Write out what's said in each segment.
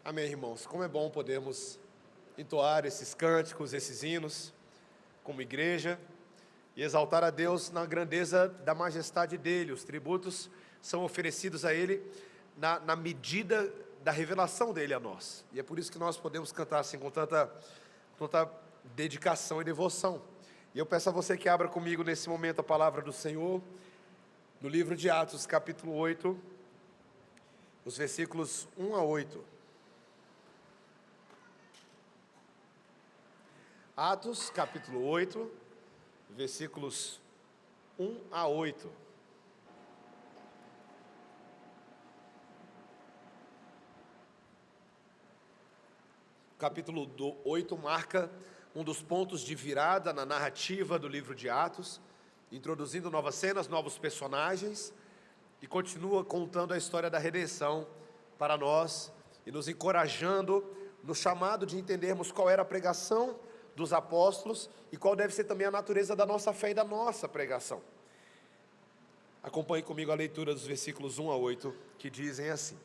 Amém, irmãos. Como é bom podermos entoar esses cânticos, esses hinos, como igreja, e exaltar a Deus na grandeza da majestade dEle. Os tributos são oferecidos a Ele na medida da revelação dEle a nós. E é por isso que nós podemos cantar assim com tanta dedicação e devoção. E eu peço a você que abra comigo nesse momento a palavra do Senhor, no livro de Atos, capítulo 8, os versículos 1 a 8. Atos, capítulo 8, versículos 1 a 8. O capítulo 8 marca um dos pontos de virada na narrativa do livro de Atos, introduzindo novas cenas, novos personagens, e continua contando a história da redenção para nós, e nos encorajando no chamado de entendermos qual era a pregação dos apóstolos e qual deve ser também a natureza da nossa fé e da nossa pregação. Acompanhe comigo a leitura dos versículos 1 a 8, que dizem assim: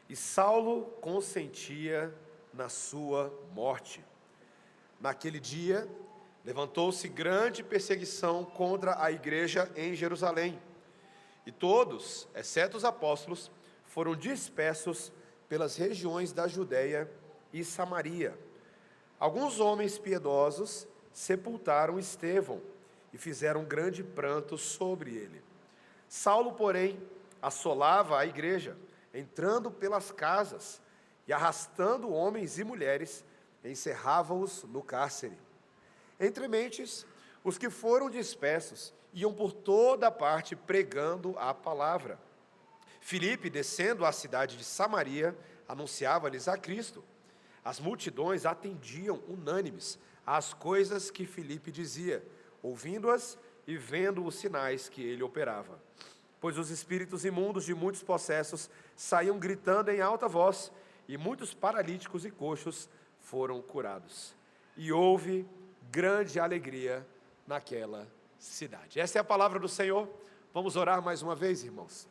E Saulo consentia na sua morte. Naquele dia, levantou-se grande perseguição contra a igreja em Jerusalém, e todos, exceto os apóstolos, foram dispersos pelas regiões da Judéia e Samaria. Alguns homens piedosos sepultaram Estevão e fizeram grande pranto sobre ele. Saulo, porém, assolava a igreja, entrando pelas casas e arrastando homens e mulheres, encerrava-os no cárcere. Entre mentes, os que foram dispersos iam por toda parte pregando a palavra. Filipe, descendo à cidade de Samaria, anunciava-lhes a Cristo. As multidões atendiam unânimes às coisas que Filipe dizia, ouvindo-as e vendo os sinais que ele operava. Pois os espíritos imundos de muitos possessos saíam gritando em alta voz, e muitos paralíticos e coxos foram curados. E houve grande alegria naquela cidade. Essa é a palavra do Senhor. Vamos orar mais uma vez, irmãos.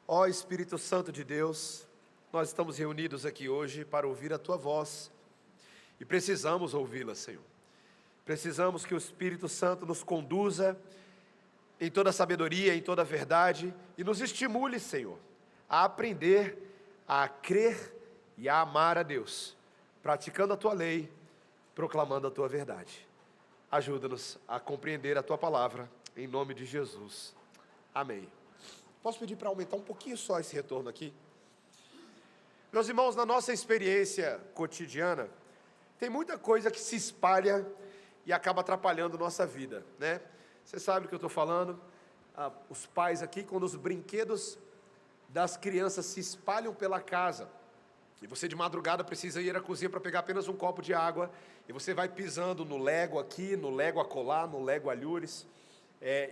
Ó Espírito Santo de Deus, nós estamos reunidos aqui hoje para ouvir a Tua voz, e precisamos ouvi-la, Senhor. Precisamos que o Espírito Santo nos conduza em toda a sabedoria, em toda a verdade, e nos estimule, Senhor, a aprender, a crer e a amar a Deus, praticando a Tua lei, proclamando a Tua verdade. Ajuda-nos a compreender a Tua palavra, em nome de Jesus. Amém. Posso pedir para aumentar um pouquinho só esse retorno aqui? Meus irmãos, na nossa experiência cotidiana, tem muita coisa que se espalha e acaba atrapalhando nossa vida, né? Você sabe do que eu estou falando? Os pais aqui, quando os brinquedos das crianças se espalham pela casa, e você de madrugada precisa ir à cozinha para pegar apenas um copo de água, e você vai pisando no lego aqui, no lego acolá, no lego alhures,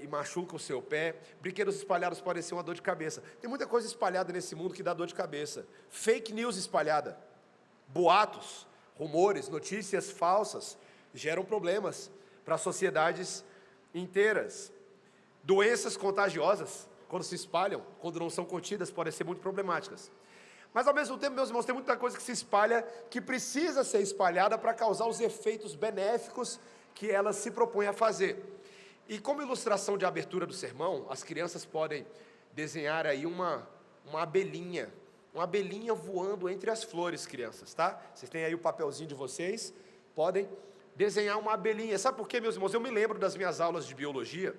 e machuca o seu pé. Brinquedos espalhados podem ser uma dor de cabeça. Tem muita coisa espalhada nesse mundo que dá dor de cabeça. Fake news espalhada, boatos, rumores, notícias falsas geram problemas para sociedades inteiras. Doenças contagiosas, quando se espalham, quando não são contidas, podem ser muito problemáticas. Mas ao mesmo tempo, meus irmãos, tem muita coisa que se espalha, que precisa ser espalhada para causar os efeitos benéficos que ela se propõe a fazer. E como ilustração de abertura do sermão, as crianças podem desenhar aí uma abelhinha voando entre as flores, crianças, tá? Vocês têm aí o papelzinho de vocês, podem desenhar uma abelhinha. Sabe por quê, meus irmãos? Eu me lembro das minhas aulas de biologia,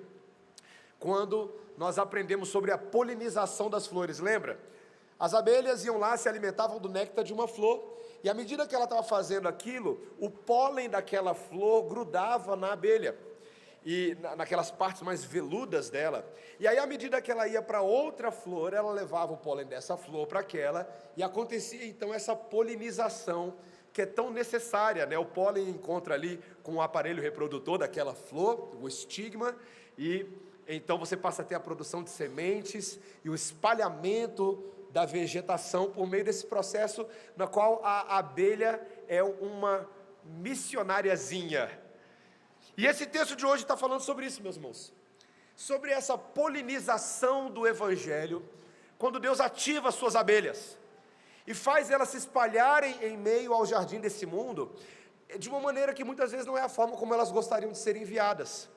quando nós aprendemos sobre a polinização das flores, lembra? As abelhas iam lá, se alimentavam do néctar de uma flor, e à medida que ela estava fazendo aquilo, o pólen daquela flor grudava na abelha, e naquelas partes mais veludas dela, e aí à medida que ela ia para outra flor, ela levava o pólen dessa flor para aquela, e acontecia então essa polinização, que é tão necessária, né? O pólen encontra ali com o aparelho reprodutor daquela flor, o estigma, e então você passa a ter a produção de sementes, e o espalhamento da vegetação por meio desse processo, na qual a abelha é uma missionariazinha. E esse texto de hoje está falando sobre isso, meus irmãos, sobre essa polinização do Evangelho, quando Deus ativa as suas abelhas. e faz elas se espalharem em meio ao jardim desse mundo, de uma maneira que muitas vezes não é a forma como elas gostariam de ser enviadas.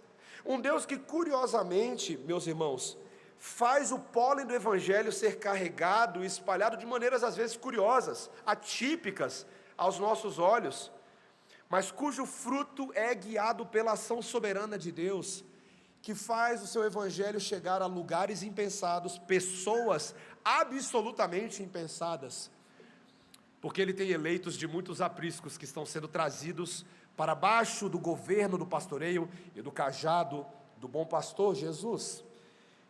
Um Deus que, curiosamente, meus irmãos, faz o pólen do Evangelho ser carregado e espalhado de maneiras às vezes curiosas, atípicas aos nossos olhos, mas cujo fruto é guiado pela ação soberana de Deus, que faz o seu Evangelho chegar a lugares impensados, pessoas absolutamente impensadas, porque Ele tem eleitos de muitos apriscos que estão sendo trazidos para baixo do governo do pastoreio e do cajado do bom pastor Jesus.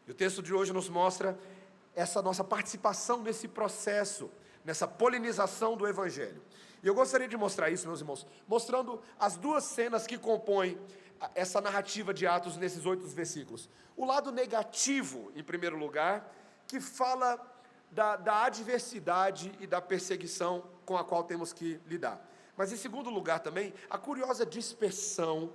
E o texto de hoje nos mostra essa nossa participação nesse processo, nessa polinização do Evangelho. E eu gostaria de mostrar isso, meus irmãos, mostrando as duas cenas que compõem essa narrativa de Atos nesses 8 versículos. O lado negativo, em primeiro lugar, que fala da adversidade e da perseguição com a qual temos que lidar. Mas, em segundo lugar também, a curiosa dispersão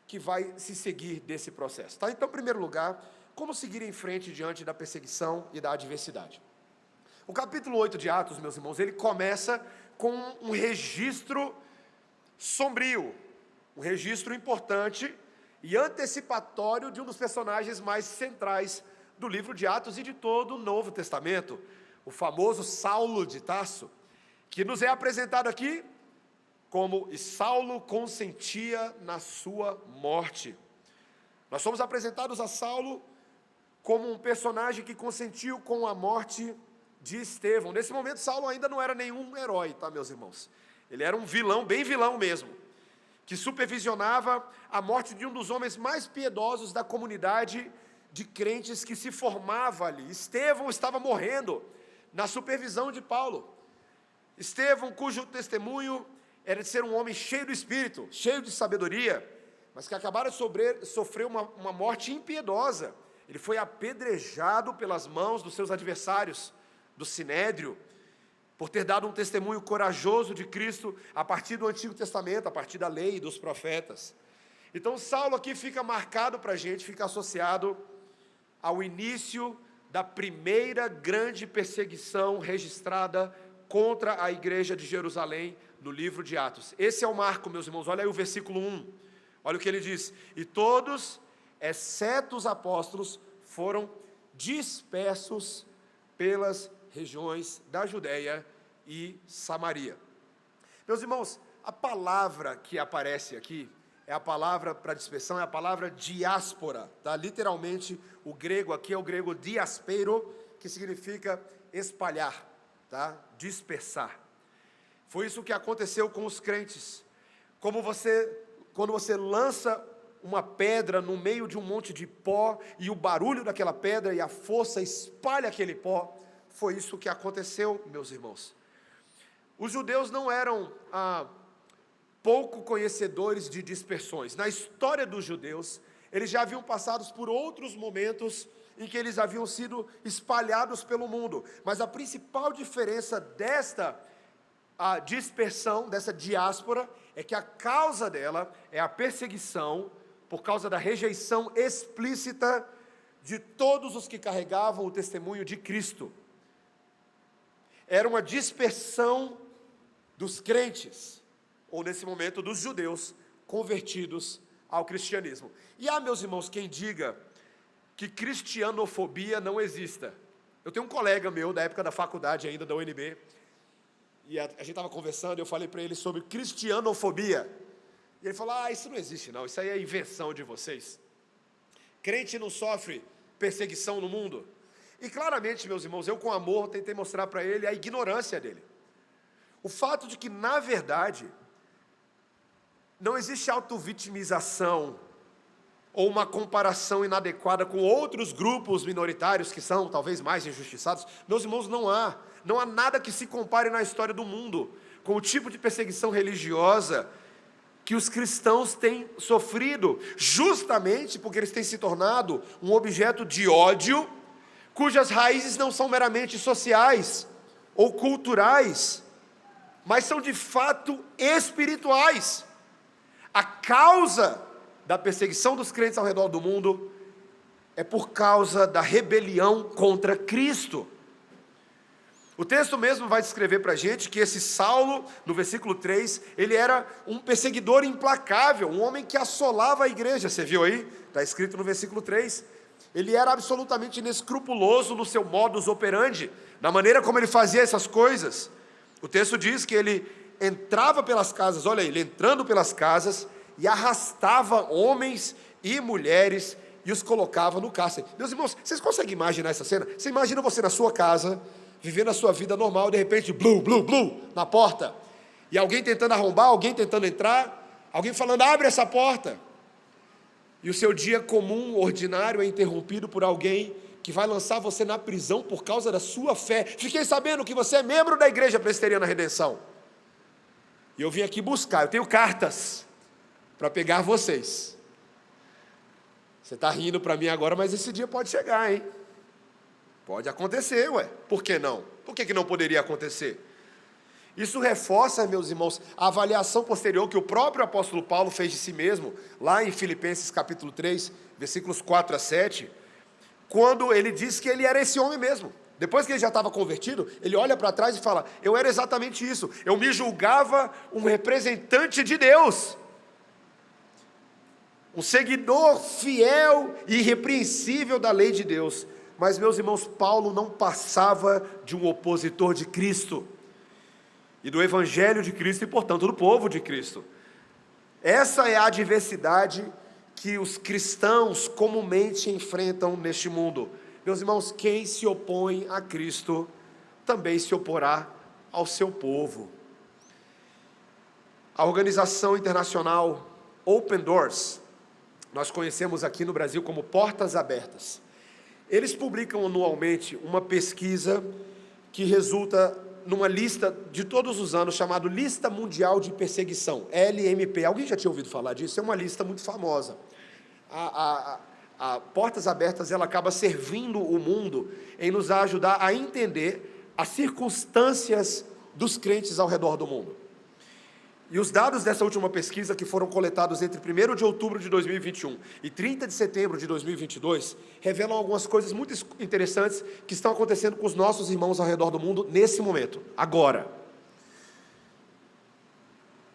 que vai se seguir desse processo. Tá? Então, em primeiro lugar, como seguir em frente diante da perseguição e da adversidade? O capítulo 8 de Atos, meus irmãos, ele começa com um registro sombrio, um registro importante e antecipatório de um dos personagens mais centrais do livro de Atos e de todo o Novo Testamento, o famoso Saulo de Tarso, que nos é apresentado aqui como "e Saulo consentia na sua morte". Nós somos apresentados a Saulo como um personagem que consentiu com a morte de Estevão. Nesse momento, Saulo ainda não era nenhum herói, tá, meus irmãos? Ele era um vilão, bem vilão mesmo, que supervisionava a morte de um dos homens mais piedosos da comunidade de crentes que se formava ali. Estevão estava morrendo na supervisão de Paulo. Estevão, cujo testemunho era de ser um homem cheio do Espírito, cheio de sabedoria, mas que acabara de sofrer uma morte impiedosa. Ele foi apedrejado pelas mãos dos seus adversários, do Sinédrio, por ter dado um testemunho corajoso de Cristo a partir do Antigo Testamento, a partir da lei e dos profetas. Então, Saulo aqui fica marcado para a gente, fica associado ao início da primeira grande perseguição registrada contra a igreja de Jerusalém no livro de Atos. Esse é o marco, meus irmãos. Olha aí o versículo 1, olha o que ele diz: "E todos, exceto os apóstolos, foram dispersos pelas regiões da Judéia e Samaria". Meus irmãos, a palavra que aparece aqui, é a palavra para dispersão, é a palavra diáspora, tá? Literalmente, o grego aqui é o grego diaspero, que significa espalhar, tá? Dispersar. Foi isso que aconteceu com os crentes. Quando você lança uma pedra no meio de um monte de pó, e o barulho daquela pedra e a força espalha aquele pó, foi isso que aconteceu, meus irmãos. Os judeus não eram pouco conhecedores de dispersões. Na história dos judeus, eles já haviam passado por outros momentos em que eles haviam sido espalhados pelo mundo. Mas a principal diferença desta dispersão, dessa diáspora, é que a causa dela é a perseguição por causa da rejeição explícita de todos os que carregavam o testemunho de Cristo. Era uma dispersão dos crentes, ou nesse momento dos judeus, convertidos ao cristianismo. E meus irmãos, quem diga que cristianofobia não exista. Eu tenho um colega meu, da época da faculdade ainda, da UNB, e a gente estava conversando, eu falei para ele sobre cristianofobia, e ele falou: isso não existe não, isso aí é invenção de vocês. Crente não sofre perseguição no mundo. E claramente, meus irmãos, eu com amor tentei mostrar para ele a ignorância dele. O fato de que, na verdade, não existe autovitimização ou uma comparação inadequada com outros grupos minoritários que são talvez mais injustiçados. Meus irmãos, não há nada que se compare na história do mundo com o tipo de perseguição religiosa que os cristãos têm sofrido, justamente porque eles têm se tornado um objeto de ódio, cujas raízes não são meramente sociais ou culturais, mas são de fato espirituais. A causa da perseguição dos crentes ao redor do mundo é por causa da rebelião contra Cristo. O texto mesmo vai descrever para a gente que esse Saulo, no versículo 3, ele era um perseguidor implacável, um homem que assolava a igreja, você viu aí? Está escrito no versículo 3. Ele era absolutamente inescrupuloso no seu modus operandi, na maneira como ele fazia essas coisas. O texto diz que ele entrava pelas casas, olha aí, ele entrando pelas casas e arrastava homens e mulheres e os colocava no cárcere. Meus irmãos, vocês conseguem imaginar essa cena? Você imagina você na sua casa, vivendo a sua vida normal, de repente, blu, blu, blu, na porta, e alguém tentando arrombar, alguém tentando entrar, alguém falando, abre essa porta, e o seu dia comum, ordinário, é interrompido por alguém que vai lançar você na prisão por causa da sua fé. Fiquei sabendo que você é membro da Igreja Presbiteriana Redenção, e eu vim aqui buscar, eu tenho cartas para pegar vocês. Você está rindo para mim agora, mas esse dia pode chegar, hein? Pode acontecer, ué. Por que não? Por que não poderia acontecer? Isso reforça, meus irmãos, a avaliação posterior que o próprio apóstolo Paulo fez de si mesmo, lá em Filipenses capítulo 3, versículos 4 a 7, quando ele diz que ele era esse homem mesmo. Depois que ele já estava convertido, ele olha para trás e fala, eu era exatamente isso, eu me julgava um representante de Deus, um seguidor fiel e irrepreensível da lei de Deus. Mas, meus irmãos, Paulo não passava de um opositor de Cristo e do Evangelho de Cristo e, portanto, do povo de Cristo. Essa é a adversidade que os cristãos comumente enfrentam neste mundo. Meus irmãos, quem se opõe a Cristo também se oporá ao seu povo. A organização internacional Open Doors, nós conhecemos aqui no Brasil como Portas Abertas. Eles publicam anualmente uma pesquisa que resulta numa lista de todos os anos, chamada Lista Mundial de Perseguição, LMP. Alguém já tinha ouvido falar disso? É uma lista muito famosa. A Portas Abertas, ela acaba servindo o mundo em nos ajudar a entender as circunstâncias dos crentes ao redor do mundo. E os dados dessa última pesquisa, que foram coletados entre 1º de outubro de 2021 e 30 de setembro de 2022, revelam algumas coisas muito interessantes que estão acontecendo com os nossos irmãos ao redor do mundo nesse momento, agora.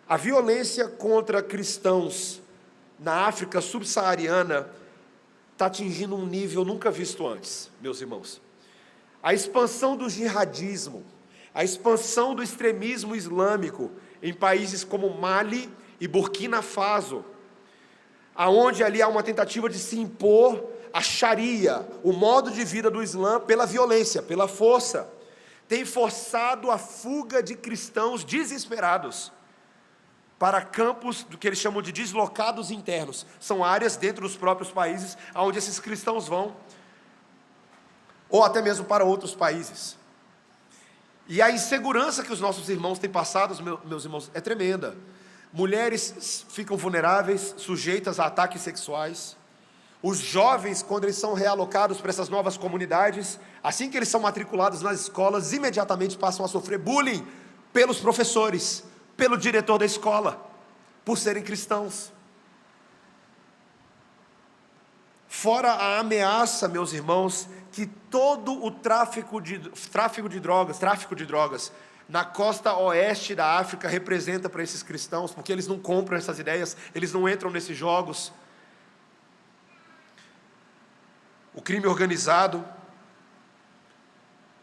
A violência contra cristãos na África subsaariana está atingindo um nível nunca visto antes, meus irmãos. A expansão do jihadismo, a expansão do extremismo islâmico em países como Mali e Burkina Faso, aonde ali há uma tentativa de se impor a Sharia, o modo de vida do Islã, pela violência, pela força, tem forçado a fuga de cristãos desesperados para campos do que eles chamam de deslocados internos. São áreas dentro dos próprios países onde esses cristãos vão, ou até mesmo para outros países. E a insegurança que os nossos irmãos têm passado, meus irmãos, é tremenda. Mulheres ficam vulneráveis, sujeitas a ataques sexuais. Os jovens, quando eles são realocados para essas novas comunidades, assim que eles são matriculados nas escolas, imediatamente passam a sofrer bullying pelos professores, pelo diretor da escola, por serem cristãos. Fora a ameaça, meus irmãos, que todo o tráfico de drogas na costa oeste da África representa para esses cristãos, porque eles não compram essas ideias, eles não entram nesses jogos. O crime organizado.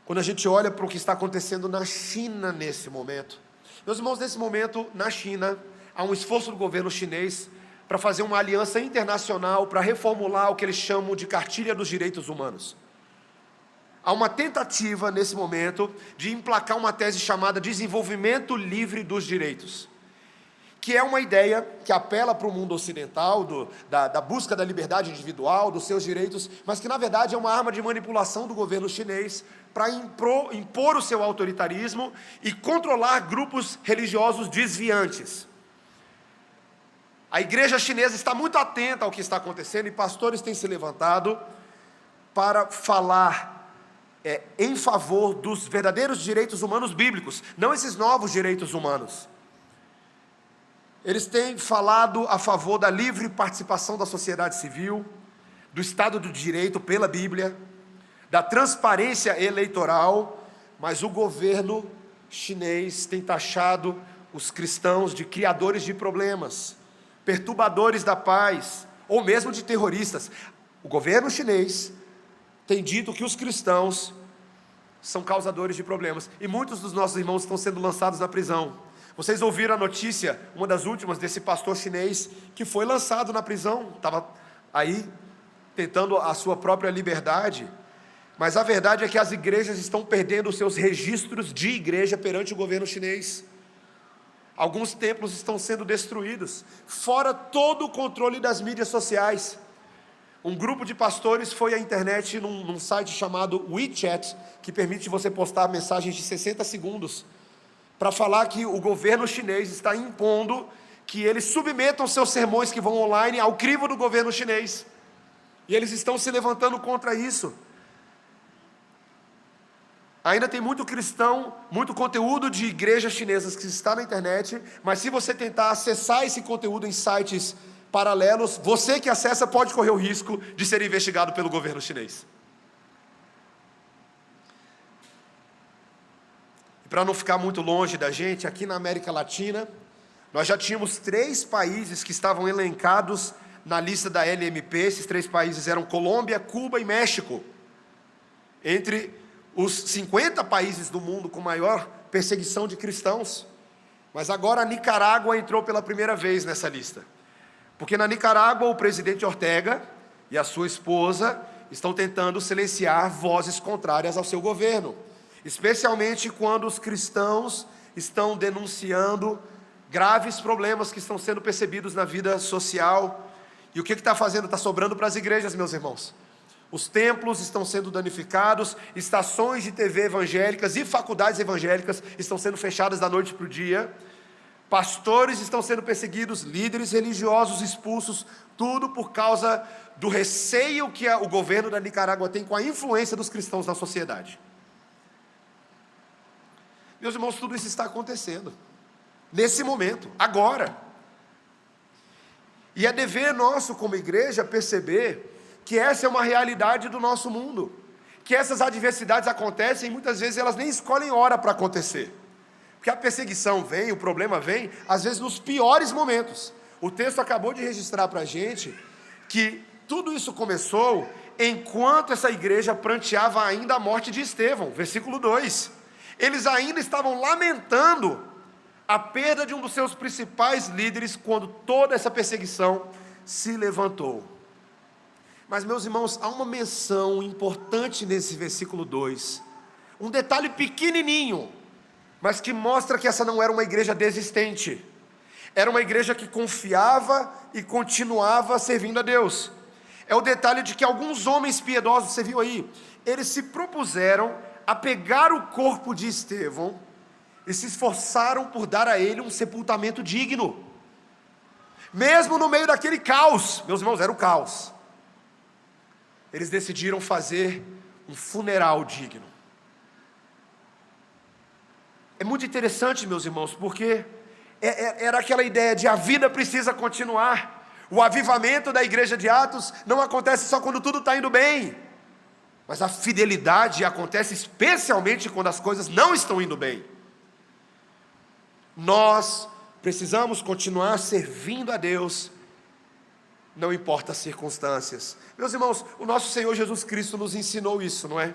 Quando a gente olha para o que está acontecendo na China nesse momento, meus irmãos, nesse momento, na China, há um esforço do governo chinês para fazer uma aliança internacional para reformular o que eles chamam de Cartilha dos Direitos Humanos. Há uma tentativa, nesse momento, de emplacar uma tese chamada Desenvolvimento Livre dos Direitos, que é uma ideia que apela para o mundo ocidental, da busca da liberdade individual, dos seus direitos, mas que, na verdade, é uma arma de manipulação do governo chinês para impor o seu autoritarismo e controlar grupos religiosos desviantes. A igreja chinesa está muito atenta ao que está acontecendo e pastores têm se levantado para falar em favor dos verdadeiros direitos humanos bíblicos, não esses novos direitos humanos. Eles têm falado a favor da livre participação da sociedade civil, do Estado do Direito pela Bíblia, da transparência eleitoral, mas o governo chinês tem taxado os cristãos de criadores de problemas, perturbadores da paz, ou mesmo de terroristas. O governo chinês tem dito que os cristãos são causadores de problemas, e muitos dos nossos irmãos estão sendo lançados na prisão. Vocês ouviram a notícia, uma das últimas, desse pastor chinês que foi lançado na prisão, estava aí tentando a sua própria liberdade. Mas a verdade é que as igrejas estão perdendo os seus registros de igreja perante o governo chinês. Alguns templos estão sendo destruídos, fora todo o controle das mídias sociais. Um grupo de pastores foi à internet num site chamado WeChat, que permite você postar mensagens de 60 segundos, para falar que o governo chinês está impondo que eles submetam seus sermões que vão online ao crivo do governo chinês. E eles estão se levantando contra isso. Ainda tem muito cristão, muito conteúdo de igrejas chinesas que está na internet, mas se você tentar acessar esse conteúdo em sites paralelos, você que acessa pode correr o risco de ser investigado pelo governo chinês. E para não ficar muito longe da gente, aqui na América Latina, nós já tínhamos 3 países que estavam elencados na lista da LMP. Esses 3 países eram Colômbia, Cuba e México, entre os 50 países do mundo com maior perseguição de cristãos. Mas agora a Nicarágua entrou pela primeira vez nessa lista, porque na Nicarágua o presidente Ortega e a sua esposa estão tentando silenciar vozes contrárias ao seu governo, especialmente quando os cristãos estão denunciando graves problemas que estão sendo percebidos na vida social. E o que está fazendo? Está sobrando para as igrejas, meus irmãos. Os templos estão sendo danificados, estações de TV evangélicas e faculdades evangélicas estão sendo fechadas da noite para o dia, pastores estão sendo perseguidos, líderes religiosos expulsos, tudo por causa do receio que o governo da Nicarágua tem com a influência dos cristãos na sociedade. Meus irmãos, tudo isso está acontecendo, nesse momento, agora. E é dever nosso como igreja perceber que essa é uma realidade do nosso mundo, que essas adversidades acontecem e muitas vezes elas nem escolhem hora para acontecer, porque a perseguição vem, o problema vem, às vezes nos piores momentos. O texto acabou de registrar para a gente que tudo isso começou enquanto essa igreja pranteava ainda a morte de Estevão, versículo 2, eles ainda estavam lamentando a perda de um dos seus principais líderes quando toda essa perseguição se levantou. Mas, meus irmãos, há uma menção importante nesse versículo 2, um detalhe pequenininho, mas que mostra que essa não era uma igreja desistente, era uma igreja que confiava e continuava servindo a Deus. É o detalhe de que alguns homens piedosos, você viu aí, eles se propuseram a pegar o corpo de Estevão e se esforçaram por dar a ele um sepultamento digno, mesmo no meio daquele caos. Meus irmãos, era o caos. Eles decidiram fazer um funeral digno. É muito interessante, meus irmãos, porque era aquela ideia de a vida precisa continuar. O avivamento da igreja de Atos não acontece só quando tudo está indo bem, mas a fidelidade acontece especialmente quando as coisas não estão indo bem. Nós precisamos continuar servindo a Deus, não importa as circunstâncias. Meus irmãos, o nosso Senhor Jesus Cristo nos ensinou isso, não é?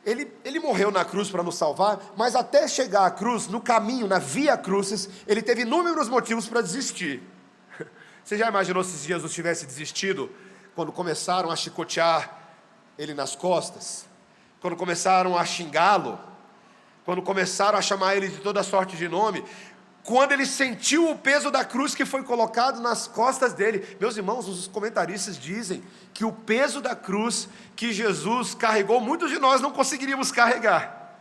Ele morreu na cruz para nos salvar, mas até chegar à cruz, no caminho, na via crucis, ele teve inúmeros motivos para desistir. Você já imaginou se Jesus tivesse desistido quando começaram a chicotear ele nas costas? Quando começaram a xingá-lo? Quando começaram a chamar ele de toda sorte de nome? Quando ele sentiu o peso da cruz que foi colocado nas costas dele? Meus irmãos, os comentaristas dizem que o peso da cruz que Jesus carregou, muitos de nós não conseguiríamos carregar.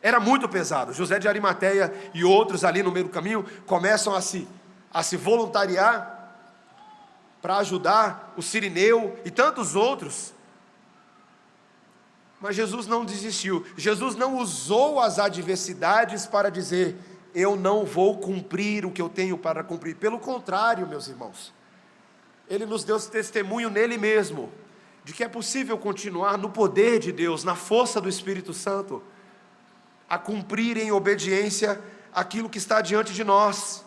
Era muito pesado. José de Arimateia e outros ali no meio do caminho começam a se voluntariar para ajudar o Cirineu e tantos outros. Mas Jesus não desistiu. Jesus não usou as adversidades para dizer: eu não vou cumprir o que eu tenho para cumprir. Pelo contrário, meus irmãos, Ele nos deu testemunho nele mesmo, de que é possível continuar no poder de Deus, na força do Espírito Santo, a cumprir em obediência aquilo que está diante de nós.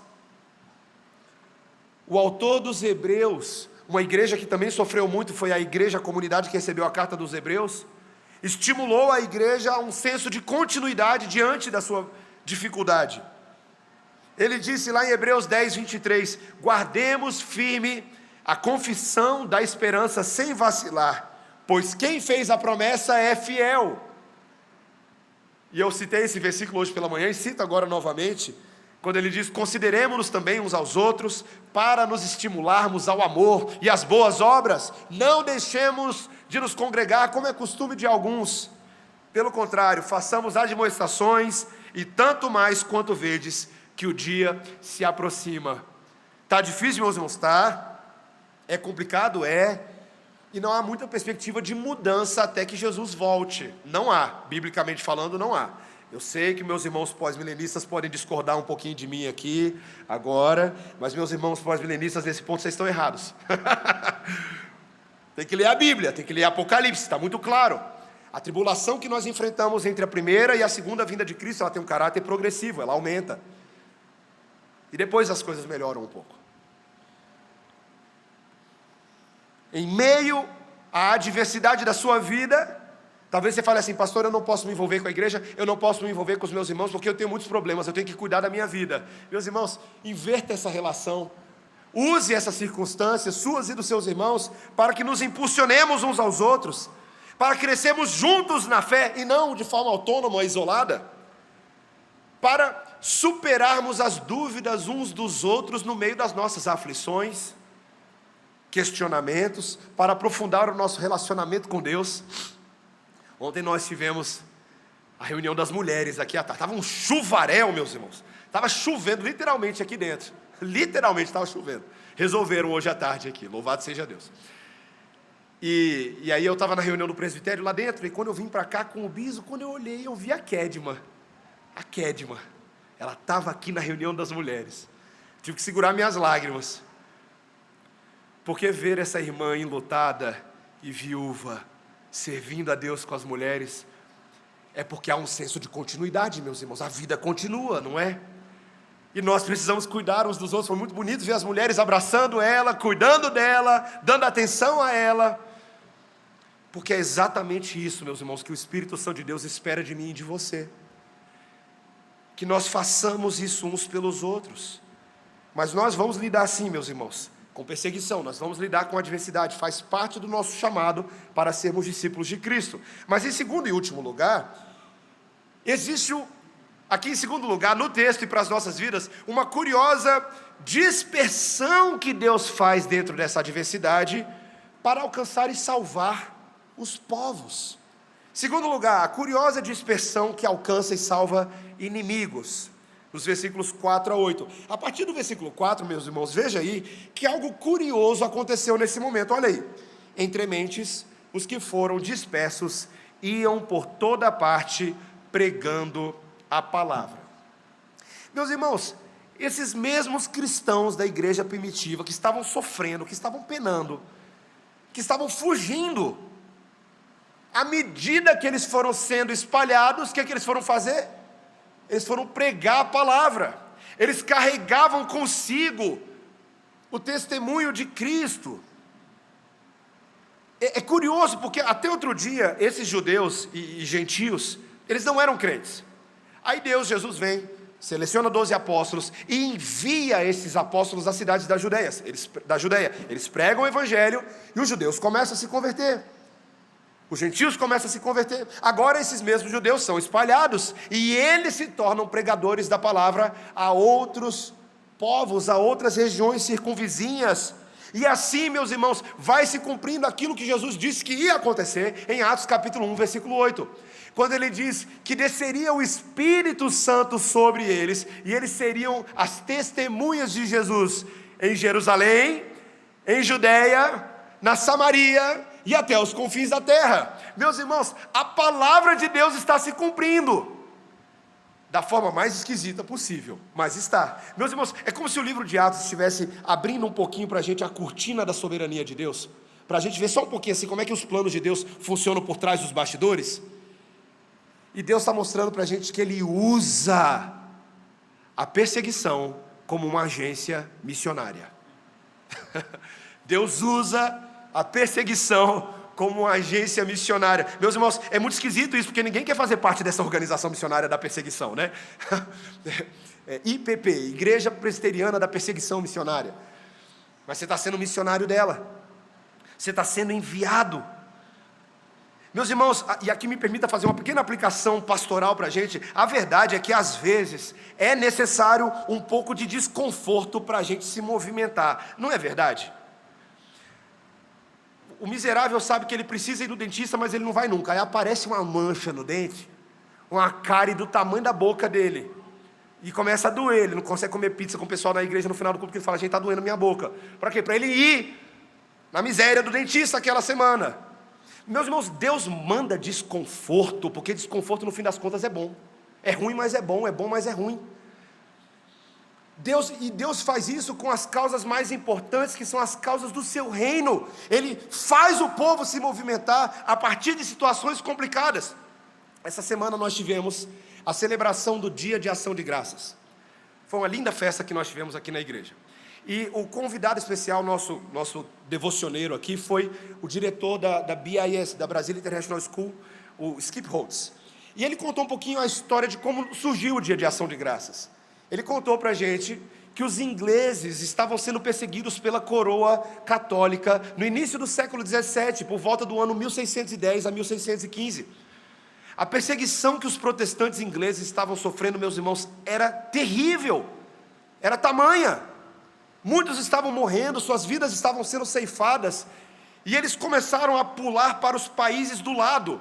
O autor dos Hebreus, uma igreja que também sofreu muito, foi a igreja, a comunidade que recebeu a carta dos Hebreus, estimulou a igreja a um senso de continuidade diante da sua dificuldade. Ele disse lá em Hebreus 10, 23, guardemos firme a confissão da esperança sem vacilar, pois quem fez a promessa é fiel. E eu citei esse versículo hoje pela manhã e cito agora novamente, quando ele diz, consideremos-nos também uns aos outros, para nos estimularmos ao amor e às boas obras, não deixemos de nos congregar como é costume de alguns, pelo contrário, façamos admoestações, e tanto mais quanto vedes que o dia se aproxima. Está difícil, meus irmãos? Está. É complicado? É. E não há muita perspectiva de mudança até que Jesus volte. Não há, biblicamente falando, não há. Eu sei que meus irmãos pós-milenistas podem discordar um pouquinho de mim aqui, agora, mas meus irmãos pós-milenistas, nesse ponto, vocês estão errados. Tem que ler a Bíblia, tem que ler Apocalipse, está muito claro. A tribulação que nós enfrentamos entre a primeira e a segunda vinda de Cristo, ela tem um caráter progressivo, ela aumenta. E depois as coisas melhoram um pouco. Em meio à adversidade da sua vida, talvez você fale assim, pastor, eu não posso me envolver com a igreja, eu não posso me envolver com os meus irmãos, porque eu tenho muitos problemas, eu tenho que cuidar da minha vida. Meus irmãos, inverta essa relação, use essas circunstâncias, suas e dos seus irmãos, para que nos impulsionemos uns aos outros, para crescermos juntos na fé, e não de forma autônoma, isolada, para superarmos as dúvidas uns dos outros no meio das nossas aflições, questionamentos, para aprofundar o nosso relacionamento com Deus. Ontem nós tivemos a reunião das mulheres aqui à tarde, estava um chuvaréu, meus irmãos, estava chovendo literalmente aqui dentro, literalmente estava chovendo, resolveram hoje à tarde aqui, louvado seja Deus. E aí eu estava na reunião do presbitério lá dentro, e quando eu vim para cá com o bispo, quando eu olhei, eu vi a Kedma, ela estava aqui na reunião das mulheres, tive que segurar minhas lágrimas, porque ver essa irmã enlutada e viúva, servindo a Deus com as mulheres, é porque há um senso de continuidade, meus irmãos, a vida continua, não é? E nós precisamos cuidar uns dos outros. Foi muito bonito ver as mulheres abraçando ela, cuidando dela, dando atenção a ela, porque é exatamente isso, meus irmãos, que o Espírito Santo de Deus espera de mim e de você, que nós façamos isso uns pelos outros. Mas nós vamos lidar assim, meus irmãos, com perseguição, nós vamos lidar com adversidade, faz parte do nosso chamado para sermos discípulos de Cristo. Mas em segundo e último lugar, existe aqui em segundo lugar, no texto e para as nossas vidas, uma curiosa dispersão que Deus faz dentro dessa adversidade para alcançar e salvar os povos. Segundo lugar, a curiosa dispersão que alcança e salva inimigos. Nos versículos 4 a 8. A partir do versículo 4, meus irmãos, veja aí que algo curioso aconteceu nesse momento. Olha aí. Entre mentes, os que foram dispersos iam por toda parte pregando a palavra. Meus irmãos, esses mesmos cristãos da igreja primitiva que estavam sofrendo, que estavam penando, que estavam fugindo, à medida que eles foram sendo espalhados, o que eles foram fazer? Eles foram pregar a palavra, eles carregavam consigo o testemunho de Cristo. É curioso, porque até outro dia, esses judeus e gentios, eles não eram crentes. Aí Jesus vem, seleciona 12 apóstolos e envia esses apóstolos às cidades da Judeia. Eles pregam o evangelho e os judeus começam a se converter. Os gentios começam a se converter. Agora esses mesmos judeus são espalhados e eles se tornam pregadores da palavra a outros povos, a outras regiões circunvizinhas. E assim, meus irmãos, vai se cumprindo aquilo que Jesus disse que ia acontecer em Atos capítulo 1, versículo 8. Quando ele diz que desceria o Espírito Santo sobre eles e eles seriam as testemunhas de Jesus em Jerusalém, em Judeia, na Samaria e até os confins da terra. Meus irmãos, a palavra de Deus está se cumprindo da forma mais esquisita possível, mas está. Meus irmãos, é como se o livro de Atos estivesse abrindo um pouquinho para a gente a cortina da soberania de Deus, para a gente ver só um pouquinho assim como é que os planos de Deus funcionam por trás dos bastidores. E Deus está mostrando para a gente que Ele usa a perseguição como uma agência missionária. Deus usa a perseguição como uma agência missionária. Meus irmãos, é muito esquisito isso, porque ninguém quer fazer parte dessa organização missionária da perseguição, né? IPP, Igreja Presbiteriana da Perseguição Missionária. Mas você está sendo missionário dela. Você está sendo enviado. Meus irmãos, e aqui me permita fazer uma pequena aplicação pastoral para a gente. A verdade é que às vezes é necessário um pouco de desconforto para a gente se movimentar. Não é verdade? O miserável sabe que ele precisa ir no dentista, mas ele não vai nunca. Aí aparece uma mancha no dente, uma cárie do tamanho da boca dele. E começa a doer, ele não consegue comer pizza com o pessoal na igreja no final do culto, porque ele fala, gente, está doendo a minha boca. Para quê? Para ele ir na miséria do dentista aquela semana. Meus irmãos, Deus manda desconforto, porque desconforto no fim das contas é bom. É ruim, mas é bom, mas é ruim. Deus faz isso com as causas mais importantes, que são as causas do seu reino. Ele faz o povo se movimentar a partir de situações complicadas. Essa semana nós tivemos a celebração do Dia de Ação de Graças. Foi uma linda festa que nós tivemos aqui na igreja. E o convidado especial, nosso devocioneiro aqui, foi o diretor da BIS, da Brazilian International School, o Skip Holtz. E ele contou um pouquinho a história de como surgiu o Dia de Ação de Graças. Ele contou para a gente que os ingleses estavam sendo perseguidos pela coroa católica no início do século XVII, por volta do ano 1610 a 1615. A perseguição que os protestantes ingleses estavam sofrendo, meus irmãos, era terrível, era tamanha. Muitos estavam morrendo, suas vidas estavam sendo ceifadas, e eles começaram a pular para os países do lado.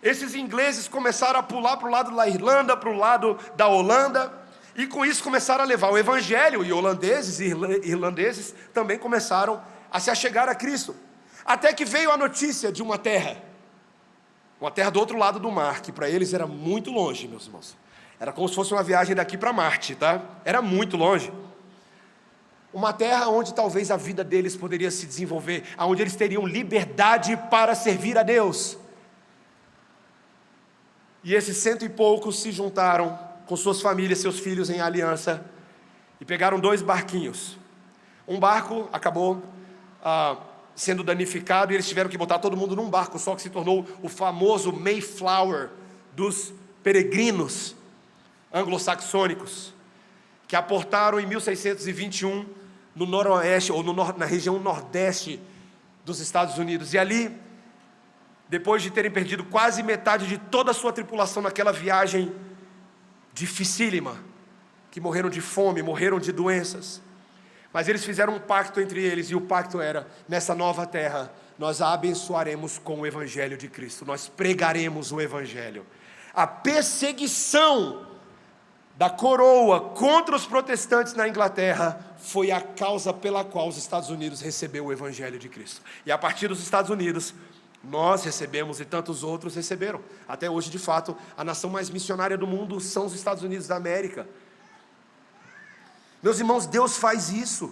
Esses ingleses começaram a pular para o lado da Irlanda, para o lado da Holanda, e com isso começaram a levar o evangelho, e holandeses e irlandeses também começaram a se achegar a Cristo. Até que veio a notícia de uma terra do outro lado do mar, que para eles era muito longe, meus irmãos. Era como se fosse uma viagem daqui para Marte, tá? Era muito longe. Uma terra onde talvez a vida deles poderia se desenvolver, onde eles teriam liberdade para servir a Deus. E esses 100 e poucos se juntaram com suas famílias, seus filhos em aliança, e pegaram 2 barquinhos. Um barco acabou sendo danificado, e eles tiveram que botar todo mundo num barco só, que se tornou o famoso Mayflower dos peregrinos anglo-saxônicos, que aportaram em 1621 no noroeste, ou na região nordeste dos Estados Unidos. E ali, depois de terem perdido quase metade de toda a sua tripulação naquela viagem dificílima, que morreram de fome, morreram de doenças, mas eles fizeram um pacto entre eles, e o pacto era: nessa nova terra, nós a abençoaremos com o Evangelho de Cristo, nós pregaremos o Evangelho. A perseguição da coroa contra os protestantes na Inglaterra foi a causa pela qual os Estados Unidos recebeu o Evangelho de Cristo. E a partir dos Estados Unidos, nós recebemos e tantos outros receberam. Até hoje, de fato, a nação mais missionária do mundo são os Estados Unidos da América. Meus irmãos, Deus faz isso.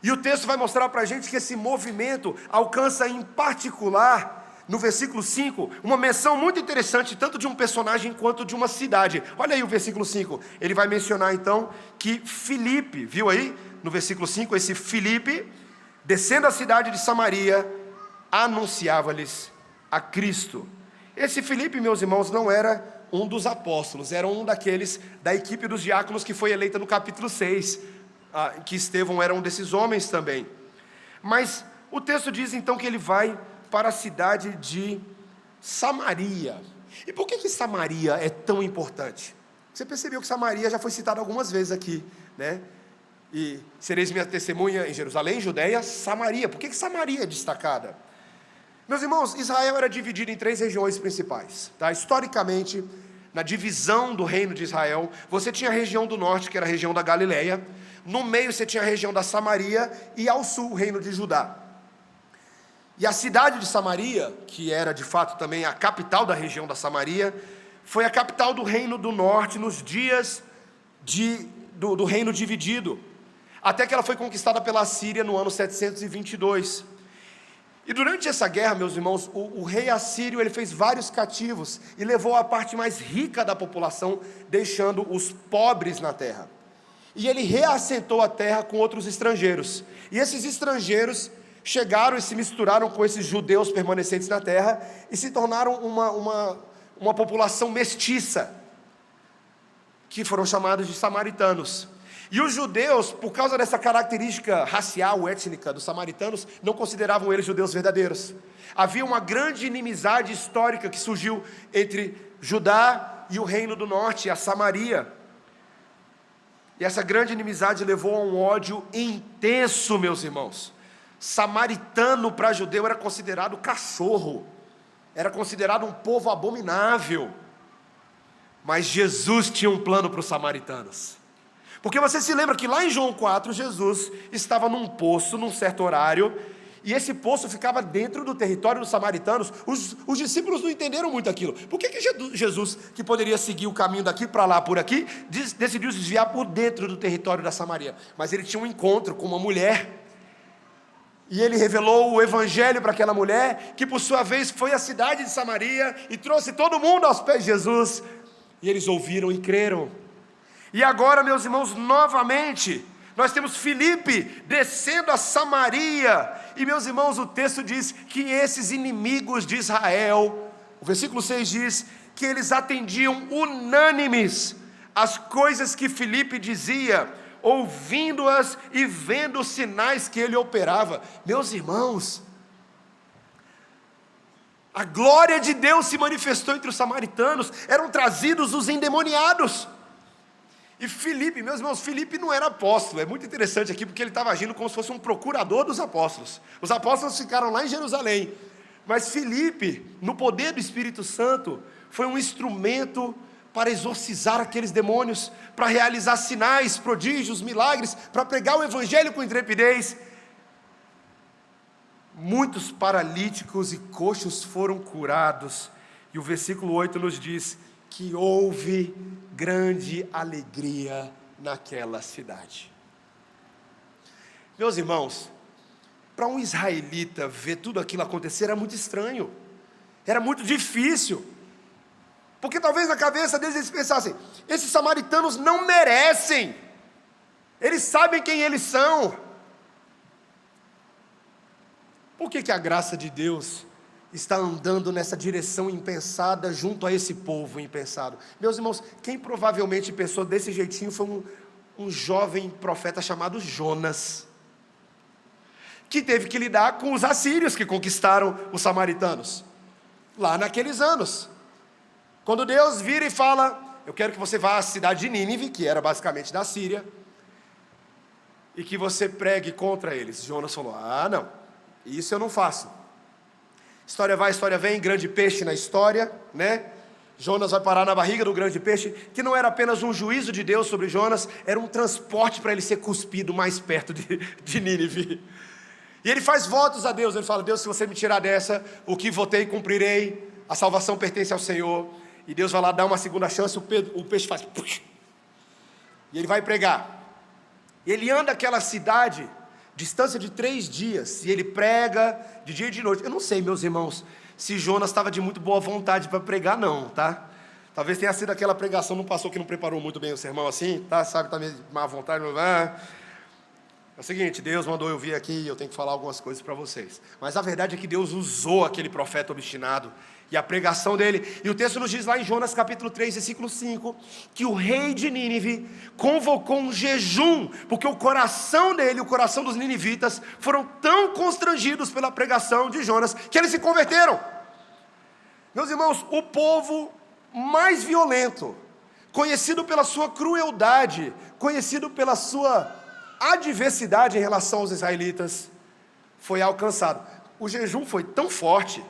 E o texto vai mostrar para a gente que esse movimento alcança em particular, no versículo 5, uma menção muito interessante, tanto de um personagem quanto de uma cidade. Olha aí o versículo 5, ele vai mencionar então que Filipe, viu aí? No versículo 5, esse Filipe, descendo a cidade de Samaria, anunciava-lhes a Cristo. Esse Filipe, meus irmãos, não era um dos apóstolos, era um daqueles da equipe dos diáconos que foi eleita no capítulo 6, que Estevão era um desses homens também. Mas o texto diz então que ele vai para a cidade de Samaria. E por que Samaria é tão importante? Você percebeu que Samaria já foi citada algumas vezes aqui, né? E sereis minha testemunha em Jerusalém, Judeia, Samaria. Por que Samaria é destacada? Meus irmãos, Israel era dividido em 3 regiões principais, tá? Historicamente, na divisão do reino de Israel, você tinha a região do norte, que era a região da Galileia. No meio você tinha a região da Samaria, e ao sul o reino de Judá. E a cidade de Samaria, que era de fato também a capital da região da Samaria, foi a capital do reino do norte nos dias do reino dividido, até que ela foi conquistada pela Síria no ano 722. E durante essa guerra, meus irmãos, o rei assírio ele fez vários cativos e levou a parte mais rica da população, deixando os pobres na terra. E ele reassentou a terra com outros estrangeiros. E esses estrangeiros chegaram e se misturaram com esses judeus permanecentes na terra e se tornaram uma população mestiça, que foram chamados de samaritanos. E os judeus, por causa dessa característica racial, étnica dos samaritanos, não consideravam eles judeus verdadeiros. Havia uma grande inimizade histórica que surgiu entre Judá e o reino do norte, a Samaria. E essa grande inimizade levou a um ódio intenso, meus irmãos. Samaritano para judeu era considerado cachorro, era considerado um povo abominável. Mas Jesus tinha um plano para os samaritanos. Porque você se lembra que lá em João 4, Jesus estava num poço, num certo horário, e esse poço ficava dentro do território dos samaritanos. Os discípulos não entenderam muito aquilo. Por que Jesus, que poderia seguir o caminho daqui para lá, por aqui, decidiu desviar por dentro do território da Samaria? Mas ele tinha um encontro com uma mulher, e ele revelou o evangelho para aquela mulher, que por sua vez foi à cidade de Samaria, e trouxe todo mundo aos pés de Jesus, e eles ouviram e creram. E agora, meus irmãos, novamente, nós temos Filipe descendo a Samaria, e meus irmãos, o texto diz que esses inimigos de Israel, o versículo 6 diz, que eles atendiam unânimes as coisas que Filipe dizia, ouvindo-as e vendo os sinais que ele operava. Meus irmãos, a glória de Deus se manifestou entre os samaritanos, eram trazidos os endemoniados. E Filipe, meus irmãos, Filipe não era apóstolo. É muito interessante aqui porque ele estava agindo como se fosse um procurador dos apóstolos. Os apóstolos ficaram lá em Jerusalém, mas Filipe, no poder do Espírito Santo, foi um instrumento para exorcizar aqueles demônios, para realizar sinais, prodígios, milagres, para pregar o evangelho com intrepidez. Muitos paralíticos e coxos foram curados, e o versículo 8 nos diz que houve grande alegria naquela cidade. Meus irmãos, para um israelita ver tudo aquilo acontecer era muito estranho, era muito difícil, porque talvez na cabeça deles eles pensassem, esses samaritanos não merecem, eles sabem quem eles são. Por que a graça de Deus está andando nessa direção impensada junto a esse povo impensado? Meus irmãos, quem provavelmente pensou desse jeitinho foi um jovem profeta chamado Jonas, que teve que lidar com os assírios que conquistaram os samaritanos, lá naqueles anos. Quando Deus vira e fala, eu quero que você vá à cidade de Nínive, que era basicamente da Síria, e que você pregue contra eles. Jonas falou, não, isso eu não faço. História vai, história vem, grande peixe na história, né? Jonas vai parar na barriga do grande peixe, que não era apenas um juízo de Deus sobre Jonas, era um transporte para ele ser cuspido mais perto de Nínive. E ele faz votos a Deus, ele fala, Deus, se você me tirar dessa, o que votei cumprirei, a salvação pertence ao Senhor. E Deus vai lá dar uma segunda chance, o peixe faz, e ele vai pregar. E ele anda aquela cidade, distância de 3 dias, e ele prega de dia e de noite. Eu não sei, meus irmãos, se Jonas estava de muito boa vontade para pregar, não, tá? Talvez tenha sido aquela pregação, não passou que não preparou muito bem o sermão assim, tá? Sabe, tá meio de má vontade, não vai. É o seguinte, Deus mandou eu vir aqui e eu tenho que falar algumas coisas para vocês. Mas a verdade é que Deus usou aquele profeta obstinado e a pregação dele. E o texto nos diz lá em Jonas capítulo 3, versículo 5, que o rei de Nínive convocou um jejum, porque o coração dele, o coração dos ninivitas, foram tão constrangidos pela pregação de Jonas, que eles se converteram. Meus irmãos, o povo mais violento, conhecido pela sua crueldade, conhecido pela sua adversidade em relação aos israelitas, foi alcançado. O jejum foi tão forte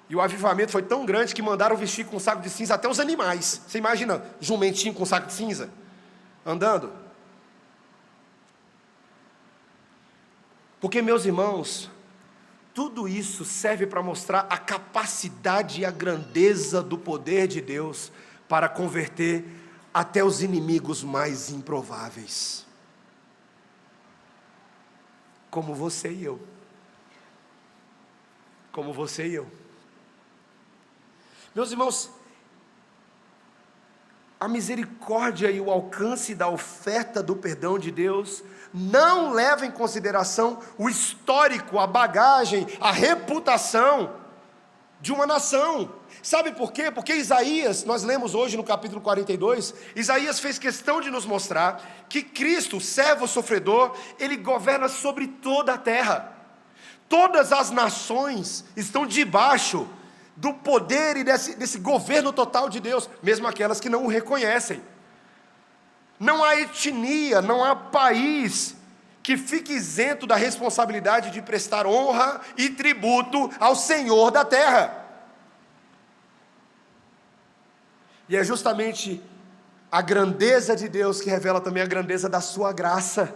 e o avivamento foi tão grande que mandaram vestir com saco de cinza até os animais. Você imagina jumentinho com saco de cinza andando? Porque, meus irmãos, tudo isso serve para mostrar a capacidade e a grandeza do poder de Deus para converter até os inimigos mais improváveis, como você e eu. como você e eu. Meus irmãos, a misericórdia e o alcance da oferta do perdão de Deus não leva em consideração o histórico, a bagagem, a reputação de uma nação. Sabe por quê? Porque Isaías, nós lemos hoje no capítulo 42, Isaías fez questão de nos mostrar que Cristo, o servo sofredor, ele governa sobre toda a terra. Todas as nações estão debaixo do poder e desse governo total de Deus, mesmo aquelas que não o reconhecem. Não há etnia, não há país que fique isento da responsabilidade de prestar honra e tributo ao Senhor da terra. E é justamente a grandeza de Deus que revela também a grandeza da sua graça,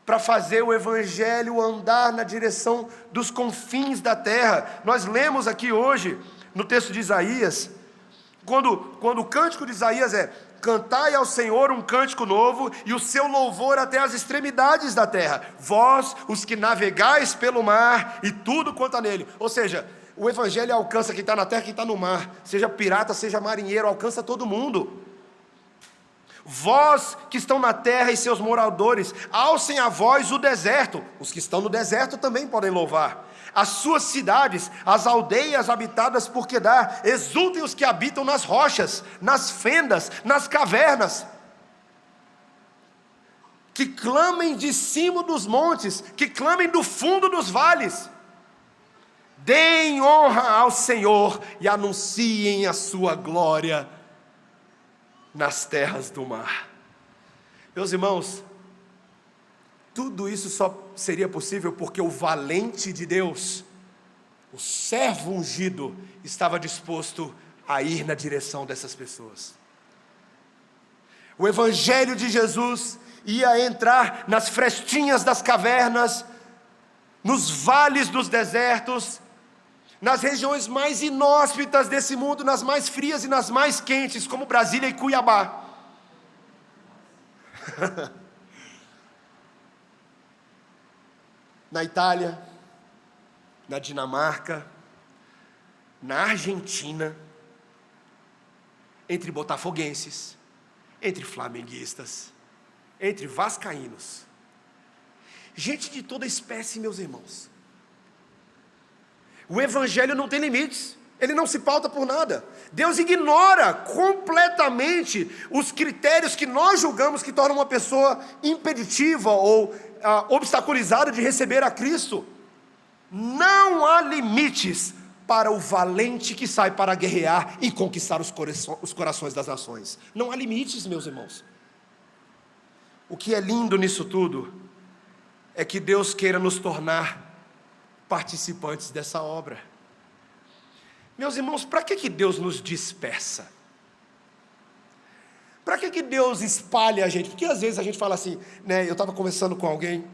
para fazer o Evangelho andar na direção dos confins da terra. Nós lemos aqui hoje, no texto de Isaías, quando o cântico de Isaías é: cantai ao Senhor um cântico novo, e o seu louvor até as extremidades da terra, vós, os que navegais pelo mar, e tudo quanto há nele. Ou seja, o Evangelho alcança quem está na terra, quem está no mar, seja pirata, seja marinheiro, alcança todo mundo. Vós que estão na terra e seus moradores, alcem a voz o deserto. Os que estão no deserto também podem louvar. As suas cidades, as aldeias habitadas por Quedar, exultem os que habitam nas rochas, nas fendas, nas cavernas. Que clamem de cima dos montes, que clamem do fundo dos vales. Deem honra ao Senhor e anunciem a sua glória nas terras do mar. Meus irmãos, tudo isso só seria possível porque o valente de Deus, o servo ungido, estava disposto a ir na direção dessas pessoas. O Evangelho de Jesus ia entrar nas frestinhas das cavernas, nos vales dos desertos, nas regiões mais inóspitas desse mundo, nas mais frias e nas mais quentes, como Brasília e Cuiabá. Na Itália, na Dinamarca, na Argentina, entre botafoguenses, entre flamenguistas, entre vascaínos, gente de toda espécie, meus irmãos. O Evangelho não tem limites, ele não se pauta por nada. Deus ignora completamente os critérios que nós julgamos que tornam uma pessoa impeditiva ou obstaculizada de receber a Cristo. Não há limites para o valente que sai para guerrear e conquistar os corações das nações. Não há limites, meus irmãos. O que é lindo nisso tudo é que Deus queira nos tornar participantes dessa obra. Meus irmãos, para que Deus nos dispersa? Para que Deus espalha a gente? Porque às vezes a gente fala assim, né? Eu estava conversando com alguém,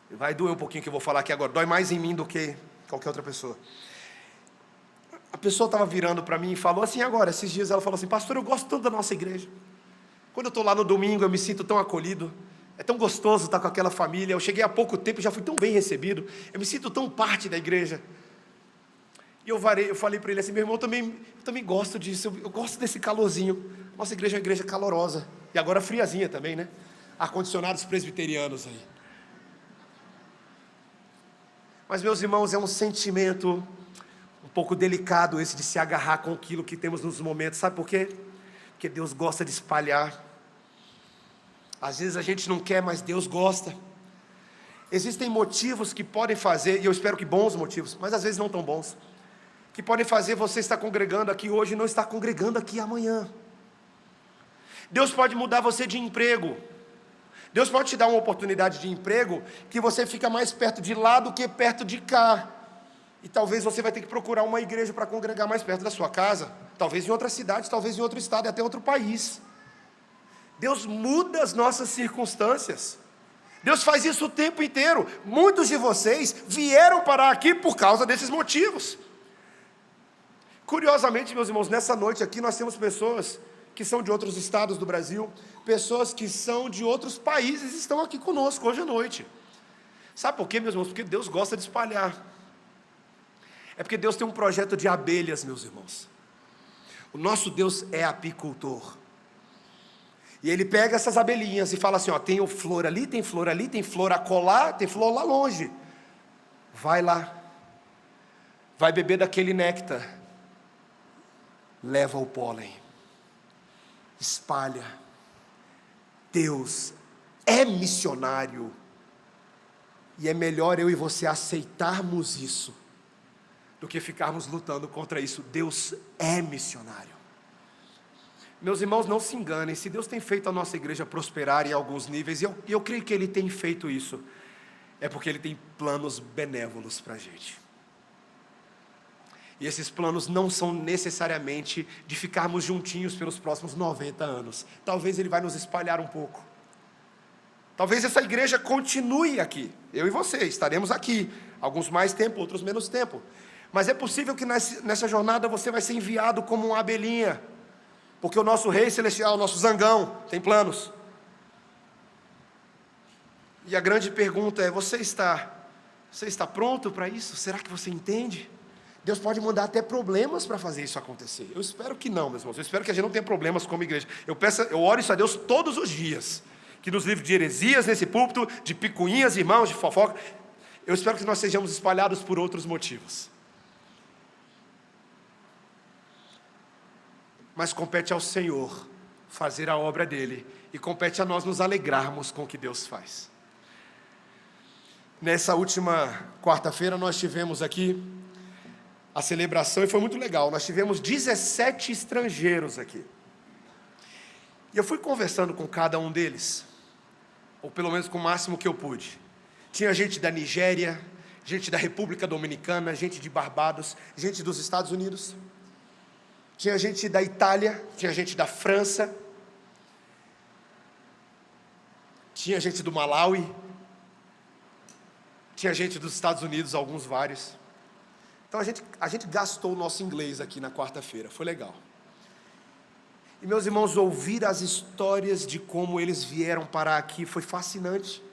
vai doer um pouquinho que eu vou falar aqui agora, dói mais em mim do que qualquer outra pessoa. A pessoa estava virando para mim e falou assim agora, esses dias ela falou assim: pastor, eu gosto tanto da nossa igreja. Quando eu estou lá no domingo eu me sinto tão acolhido. É tão gostoso estar com aquela família. Eu cheguei há pouco tempo e já fui tão bem recebido. Eu me sinto tão parte da igreja. E eu falei para ele assim: meu irmão, eu também gosto disso. Eu gosto desse calorzinho. Nossa igreja é uma igreja calorosa. E agora friazinha também, né? Ar-condicionados presbiterianos aí. Mas, meus irmãos, é um sentimento um pouco delicado esse de se agarrar com aquilo que temos nos momentos. Sabe por quê? Porque Deus gosta de espalhar. Às vezes a gente não quer, mas Deus gosta. Existem motivos que podem fazer, e eu espero que bons motivos, mas às vezes não tão bons, que podem fazer você estar congregando aqui hoje e não estar congregando aqui amanhã. Deus pode mudar você de emprego. Deus pode te dar uma oportunidade de emprego que você fica mais perto de lá do que perto de cá. E talvez você vai ter que procurar uma igreja para congregar mais perto da sua casa. Talvez em outra cidade, talvez em outro estado e até outro país. Deus muda as nossas circunstâncias. Deus faz isso o tempo inteiro. Muitos de vocês vieram parar aqui por causa desses motivos. Curiosamente, meus irmãos, nessa noite aqui nós temos pessoas que são de outros estados do Brasil, pessoas que são de outros países estão aqui conosco hoje à noite. Sabe por quê, meus irmãos? Porque Deus gosta de espalhar. É porque Deus tem um projeto de abelhas, meus irmãos. O nosso Deus é apicultor. E Ele pega essas abelhinhas e fala assim, ó, tem flor ali, tem flor ali, tem flor acolá, tem flor lá longe. Vai lá. Vai beber daquele néctar. Leva o pólen. Espalha. Deus é missionário. E é melhor eu e você aceitarmos isso do que ficarmos lutando contra isso. Deus é missionário. Meus irmãos, não se enganem, se Deus tem feito a nossa igreja prosperar em alguns níveis, e eu creio que Ele tem feito isso, é porque Ele tem planos benévolos para a gente. E esses planos não são necessariamente de ficarmos juntinhos pelos próximos 90 anos. Talvez Ele vai nos espalhar um pouco. Talvez essa igreja continue aqui. Eu e você estaremos aqui. Alguns mais tempo, outros menos tempo. Mas é possível que nessa jornada você vai ser enviado como uma abelhinha. Porque o nosso Rei Celestial, o nosso zangão, tem planos. E a grande pergunta é, você está pronto para isso? Será que você entende? Deus pode mandar até problemas para fazer isso acontecer. Eu espero que não, meus irmãos. Eu espero que a gente não tenha problemas como igreja. Eu oro isso a Deus todos os dias. Que nos livre de heresias nesse púlpito, de picuinhas, irmãos, de fofoca. Eu espero que nós sejamos espalhados por outros motivos. Mas compete ao Senhor fazer a obra dele, e compete a nós nos alegrarmos com o que Deus faz. Nessa última quarta-feira nós tivemos aqui a celebração, e foi muito legal. Nós tivemos 17 estrangeiros aqui, e eu fui conversando com cada um deles, ou pelo menos com o máximo que eu pude. Tinha gente da Nigéria, gente da República Dominicana, gente de Barbados, gente dos Estados Unidos, tinha gente da Itália, tinha gente da França, tinha gente do Malawi, tinha gente dos Estados Unidos, vários. Então a gente gastou o nosso inglês aqui na quarta-feira, foi legal. E meus irmãos, ouvir as histórias de como eles vieram parar aqui foi fascinante.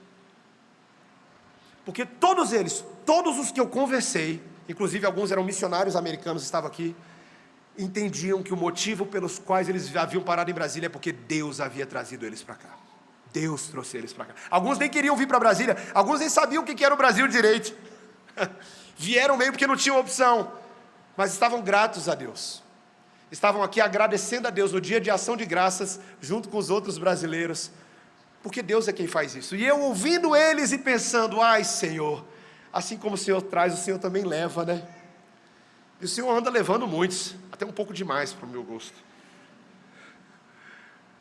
Porque todos os que eu conversei, inclusive alguns eram missionários americanos, estavam aqui, entendiam que o motivo pelos quais eles haviam parado em Brasília é porque Deus havia trazido eles para cá. Deus trouxe eles para cá. Alguns nem queriam vir para Brasília, alguns nem sabiam o que era o Brasil direito. Vieram meio porque não tinham opção, mas estavam gratos a Deus. Estavam aqui agradecendo a Deus no dia de ação de graças, junto com os outros brasileiros, porque Deus é quem faz isso. E eu ouvindo eles e pensando, ai Senhor, assim como o Senhor traz, o Senhor também leva, né? E o Senhor anda levando muitos, até um pouco demais para o meu gosto.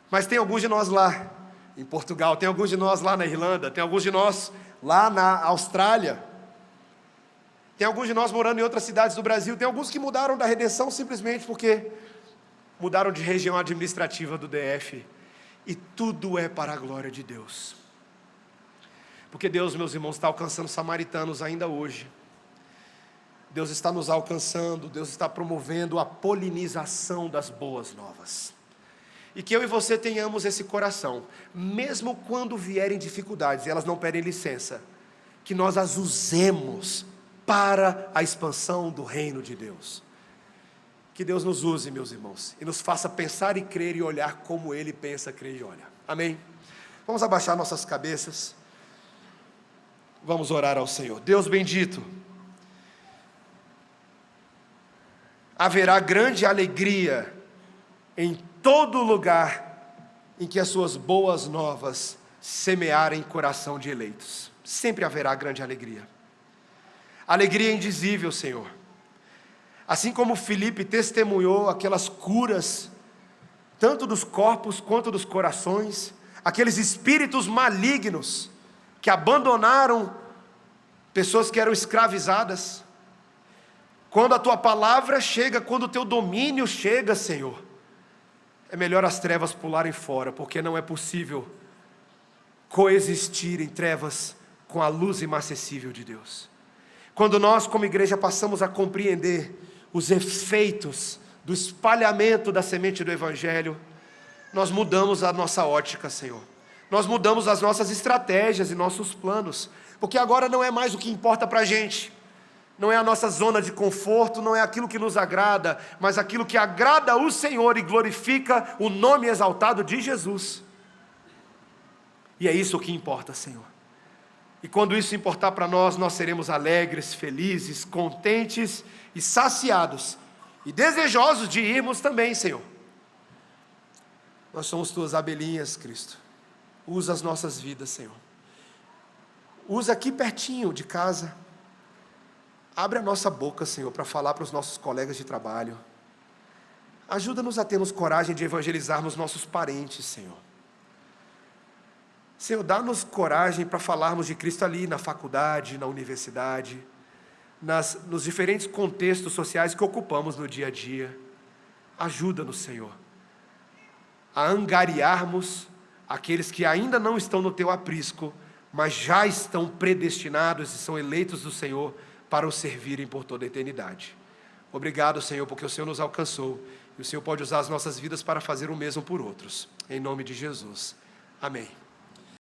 Mas tem alguns de nós lá em Portugal, tem alguns de nós lá na Irlanda, tem alguns de nós lá na Austrália, tem alguns de nós morando em outras cidades do Brasil, tem alguns que mudaram da redenção simplesmente porque mudaram de região administrativa do DF. E tudo é para a glória de Deus. Porque Deus, meus irmãos, está alcançando samaritanos ainda hoje. Deus está nos alcançando, Deus está promovendo a polinização das boas novas. E que eu e você tenhamos esse coração, mesmo quando vierem dificuldades, e elas não pedem licença, que nós as usemos para a expansão do reino de Deus. Que Deus nos use, meus irmãos, e nos faça pensar e crer e olhar como Ele pensa, crê e olha. Amém? Vamos abaixar nossas cabeças. Vamos orar ao Senhor. Deus bendito, haverá grande alegria em todo lugar em que as suas boas novas semearem coração de eleitos. Sempre haverá grande alegria. Alegria indizível, Senhor. Assim como Filipe testemunhou aquelas curas, tanto dos corpos quanto dos corações, aqueles espíritos malignos que abandonaram pessoas que eram escravizadas. Quando a tua palavra chega, quando o teu domínio chega, Senhor, é melhor as trevas pularem fora, porque não é possível coexistir em trevas com a luz inacessível de Deus. Quando nós, como igreja, passamos a compreender os efeitos do espalhamento da semente do Evangelho, nós mudamos a nossa ótica, Senhor. Nós mudamos as nossas estratégias e nossos planos, porque agora não é mais o que importa para a gente. não é a nossa zona de conforto, não é aquilo que nos agrada, mas aquilo que agrada o Senhor e glorifica o nome exaltado de Jesus. E é isso que importa, Senhor. E quando isso importar para nós, nós seremos alegres, felizes, contentes e saciados, e desejosos de irmos também, Senhor. Nós somos tuas abelhinhas, Cristo. Usa as nossas vidas, Senhor. Usa aqui pertinho de casa. Abre a nossa boca, Senhor, para falar para os nossos colegas de trabalho. Ajuda-nos a termos coragem de evangelizarmos nossos parentes, Senhor. Senhor, dá-nos coragem para falarmos de Cristo ali na faculdade, na universidade, nos diferentes contextos sociais que ocupamos no dia a dia. Ajuda-nos, Senhor, a angariarmos aqueles que ainda não estão no Teu aprisco, mas já estão predestinados e são eleitos do Senhor para o servirem por toda a eternidade. Obrigado, Senhor, porque o Senhor nos alcançou e o Senhor pode usar as nossas vidas para fazer o mesmo por outros. Em nome de Jesus. Amém.